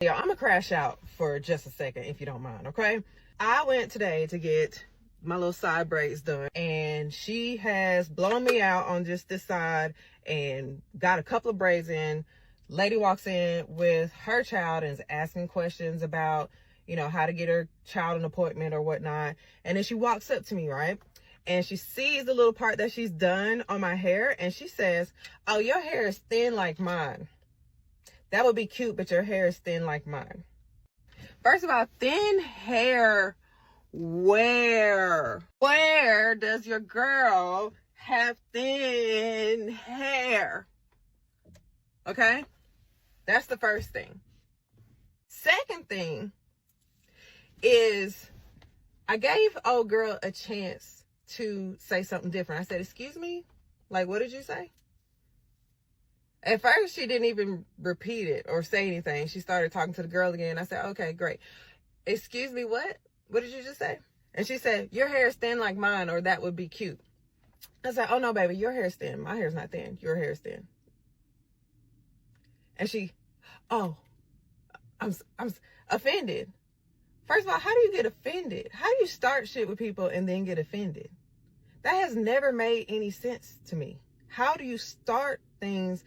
Yeah, I'm gonna crash out for just a second if you don't mind, okay? I went today to get my little side braids done, and she has blown me out on just this side and got a couple of braids in. Lady walks in with her child and is asking questions about, you know, how to get her child an appointment or whatnot. And then she walks up to me, right? And she sees the little part that she's done on my hair, and she says, "Oh, your hair is thin like mine. That would be cute, but your hair is thin like mine." First of all, thin hair, where does your girl have thin hair? Okay, that's the first thing. Second thing is, I gave old girl a chance to say something different. I said, "Excuse me, like, what did you say?" At first, she didn't even repeat it or say anything. She started talking to the girl again. I said, "Okay, great. Excuse me, what? What did you just say?" And she said, "Your hair is thin like mine, or that would be cute." I said, "Oh, no, baby, your hair is thin. My hair is not thin. Your hair is thin." And she, "Oh, I'm offended." First of all, how do you get offended? How do you start shit with people and then get offended? That has never made any sense to me. How do you start things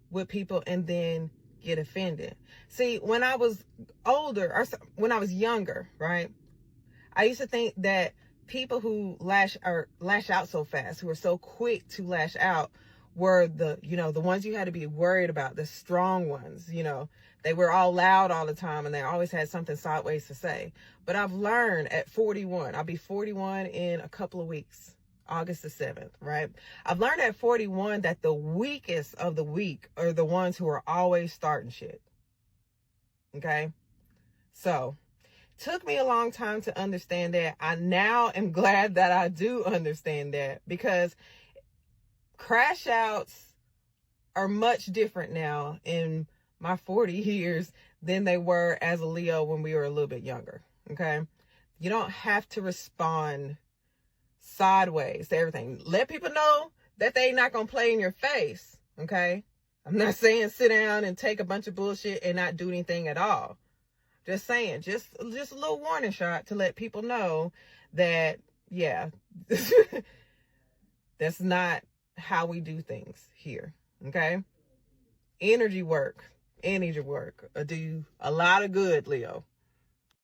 with people and then get offended? See, when I was older, or when I was younger, right, I used to think that people who lash out so fast, who are so quick to lash out, were the, you know, the ones you had to be worried about, the strong ones. You know, they were all loud all the time and they always had something sideways to say. But I've learned at 41, I'll be 41 in a couple of weeks, August the 7th, right? I've learned at 41 that the weakest of the weak are the ones who are always starting shit. Okay? So, took me a long time to understand that. I now am glad that I do understand that, because crash outs are much different now in my 40 years than they were as a Leo when we were a little bit younger. Okay? You don't have to respond sideways to everything. Let people know that they not gonna play in your face. Okay? I'm not saying sit down and take a bunch of bullshit and not do anything at all. Just saying, just a little warning shot to let people know that, yeah, that's not how we do things here. Okay? Energy work do a lot of good, Leo.